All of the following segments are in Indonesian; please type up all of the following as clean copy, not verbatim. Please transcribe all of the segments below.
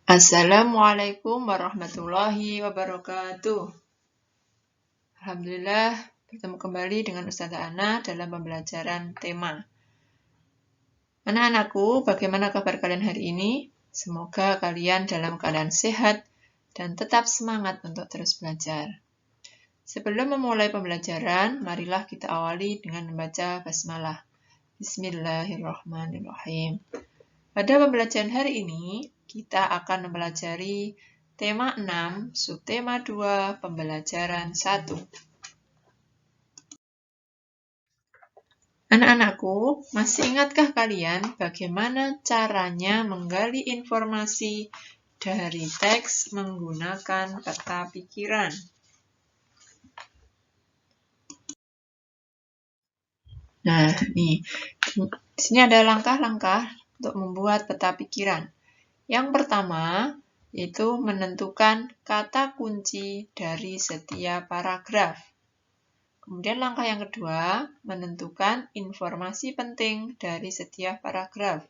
Assalamualaikum warahmatullahi wabarakatuh. Alhamdulillah, bertemu kembali dengan Ustazah Ana dalam pembelajaran tema. Anak-anakku, bagaimana kabar kalian hari ini? Semoga kalian dalam keadaan sehat dan tetap semangat untuk terus belajar. Sebelum memulai pembelajaran, marilah kita awali dengan membaca basmalah. Bismillahirrahmanirrahim. Pada pembelajaran hari ini, kita akan mempelajari tema 6, subtema 2, pembelajaran 1. Anak-anakku, masih ingatkah kalian bagaimana caranya menggali informasi dari teks menggunakan peta pikiran? Nah, nih, di sini ada langkah-langkah untuk membuat peta pikiran. Yang pertama, yaitu menentukan kata kunci dari setiap paragraf. Kemudian langkah yang kedua, menentukan informasi penting dari setiap paragraf.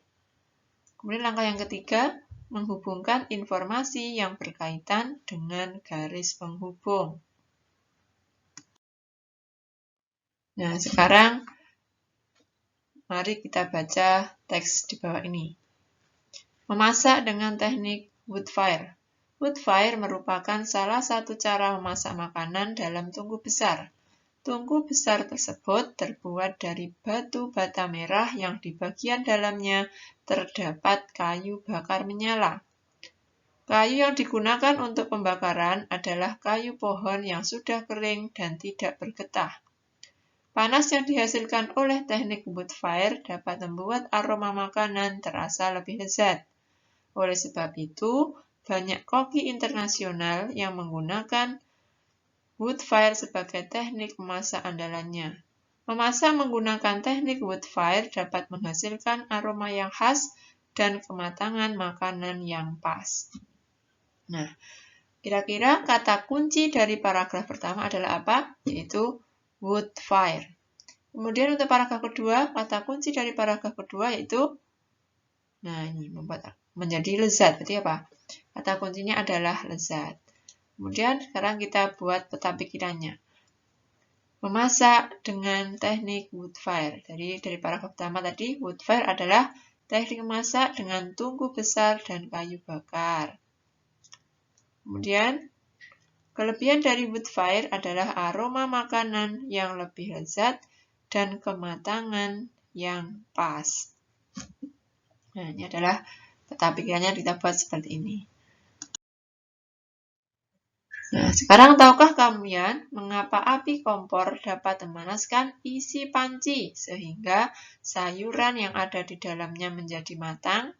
Kemudian langkah yang ketiga, menghubungkan informasi yang berkaitan dengan garis penghubung. Nah, sekarang mari kita baca teks di bawah ini. Memasak dengan teknik wood fire. Wood fire merupakan salah satu cara memasak makanan dalam tungku besar. Tungku besar tersebut terbuat dari batu bata merah yang di bagian dalamnya terdapat kayu bakar menyala. Kayu yang digunakan untuk pembakaran adalah kayu pohon yang sudah kering dan tidak bergetah. Panas yang dihasilkan oleh teknik wood fire dapat membuat aroma makanan terasa lebih lezat. Oleh sebab itu, banyak koki internasional yang menggunakan wood fire sebagai teknik memasak andalannya. Memasak menggunakan teknik wood fire dapat menghasilkan aroma yang khas dan kematangan makanan yang pas. Nah, kira-kira kata kunci dari paragraf pertama adalah apa? Yaitu wood fire. Kemudian untuk paragraf kedua, kata kunci dari paragraf kedua yaitu, nah ini membuat menjadi lezat. Berarti apa? Kata kuncinya adalah lezat. Kemudian sekarang kita buat peta pikirannya. Memasak dengan teknik wood fire. Jadi dari paragraf pertama tadi, wood fire adalah teknik memasak dengan tungku besar dan kayu bakar. Kemudian, kelebihan dari wood fire adalah aroma makanan yang lebih lezat dan kematangan yang pas. Nah, ini adalah peta pikirannya kita buat seperti ini. Nah, sekarang tahukah kalian mengapa api kompor dapat memanaskan isi panci sehingga sayuran yang ada di dalamnya menjadi matang?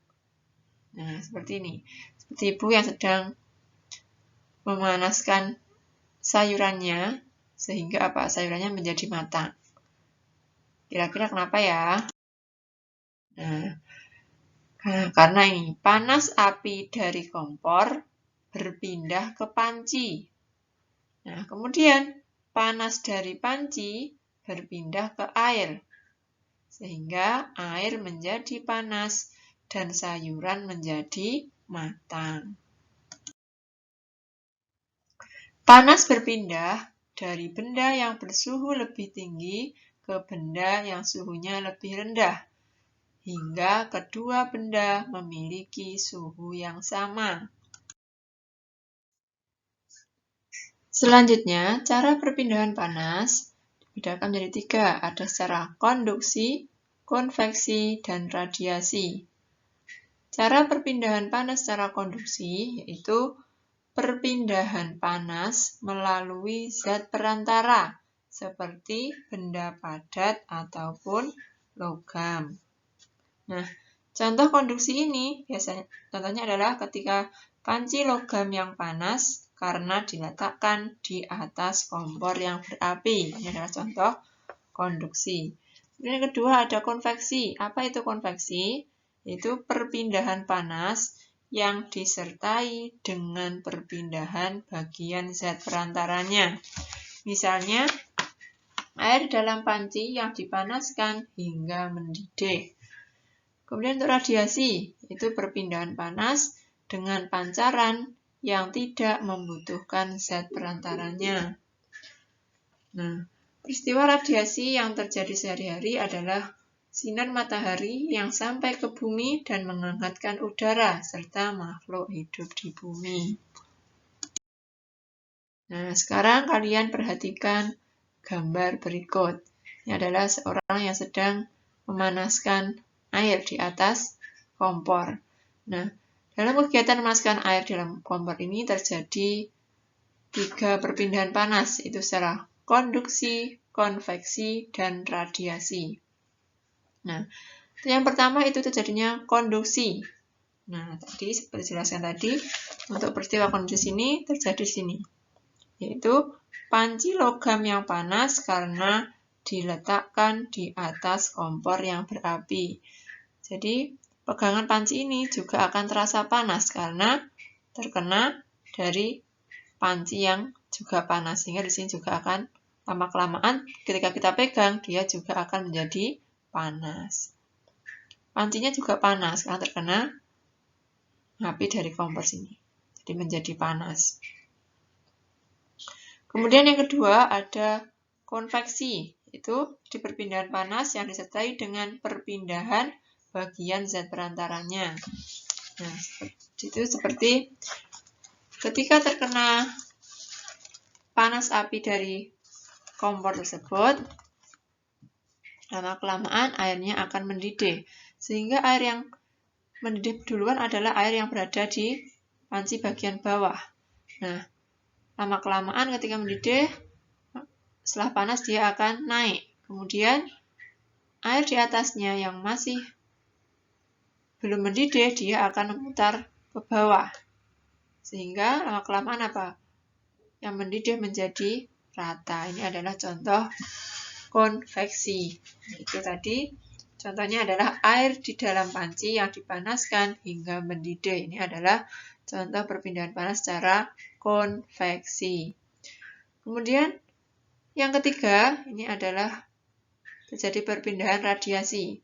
Nah, seperti ini. Seperti ibu yang sedang memanaskan sayurannya sehingga sayurannya menjadi matang. Kira-kira kenapa ya? Nah, karena ini panas api dari kompor berpindah ke panci. Nah, kemudian panas dari panci berpindah ke air, sehingga air menjadi panas dan sayuran menjadi matang. Panas berpindah dari benda yang bersuhu lebih tinggi ke benda yang suhunya lebih rendah, hingga kedua benda memiliki suhu yang sama. Selanjutnya, cara perpindahan panas dibedakan menjadi 3. Ada secara konduksi, konveksi, dan radiasi. Cara perpindahan panas secara konduksi yaitu perpindahan panas melalui zat perantara seperti benda padat ataupun logam. Nah, contoh konduksi ini contohnya adalah ketika panci logam yang panas karena diletakkan di atas kompor yang berapi. Ini adalah contoh konduksi. Kemudian yang kedua ada konveksi. Apa itu konveksi? Itu perpindahan panas yang disertai dengan perpindahan bagian zat perantaranya. Misalnya, air dalam panci yang dipanaskan hingga mendidih. Kemudian untuk radiasi, itu perpindahan panas dengan pancaran yang tidak membutuhkan zat perantaranya. Nah, peristiwa radiasi yang terjadi sehari-hari adalah sinar matahari yang sampai ke bumi dan menghangatkan udara serta makhluk hidup di bumi. Nah, sekarang kalian perhatikan gambar berikut. Ini adalah seorang yang sedang memanaskan air di atas kompor. Nah, dalam kegiatan memanaskan air dalam kompor ini terjadi 3 perpindahan panas, itu secara konduksi, konveksi, dan radiasi. Nah, yang pertama itu terjadinya konduksi. Nah, tadi seperti dijelaskan tadi, untuk peristiwa konduksi ini terjadi di sini, yaitu panci logam yang panas karena diletakkan di atas kompor yang berapi. Jadi, pegangan panci ini juga akan terasa panas karena terkena dari panci yang juga panas, sehingga di sini juga akan lama-kelamaan ketika kita pegang dia juga akan menjadi panas. Pancinya juga panas karena terkena api dari kompor sini, jadi menjadi panas. Kemudian yang kedua ada konveksi, itu di perpindahan panas yang disertai dengan perpindahan bagian zat perantaranya. Nah, itu seperti ketika terkena panas api dari kompor tersebut, lama-kelamaan airnya akan mendidih, sehingga air yang mendidih duluan adalah air yang berada di panci bagian bawah. Nah, lama-kelamaan ketika mendidih, setelah panas dia akan naik. Kemudian, air di atasnya yang masih belum mendidih, dia akan memutar ke bawah. Sehingga lama-kelamaan apa? Yang mendidih menjadi rata. Ini adalah contoh konveksi. Itu tadi contohnya adalah air di dalam panci yang dipanaskan hingga mendidih. Ini adalah contoh perpindahan panas secara konveksi. Kemudian yang ketiga, ini adalah terjadi perpindahan radiasi.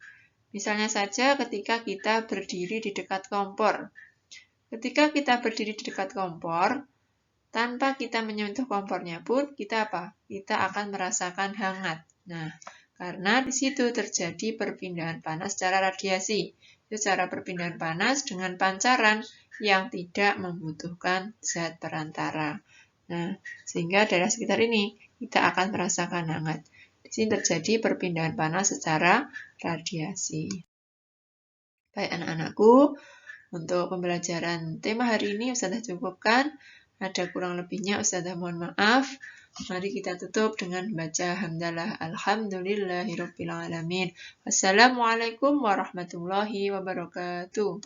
Misalnya saja ketika kita berdiri di dekat kompor. Ketika kita berdiri di dekat kompor, tanpa kita menyentuh kompornya pun, kita apa? Kita akan merasakan hangat. Nah, karena di situ terjadi perpindahan panas secara radiasi. Itu cara perpindahan panas dengan pancaran yang tidak membutuhkan zat perantara. Nah, sehingga daerah sekitar ini kita akan merasakan hangat. Di sini terjadi perpindahan panas secara radiasi. Baik anak-anakku, untuk pembelajaran tema hari ini Ustazah cukupkan. Ada kurang lebihnya Ustazah mohon maaf. Mari kita tutup dengan membaca hamdalah alhamdulillahirabbil alamin. Wassalamualaikum warahmatullahi wabarakatuh.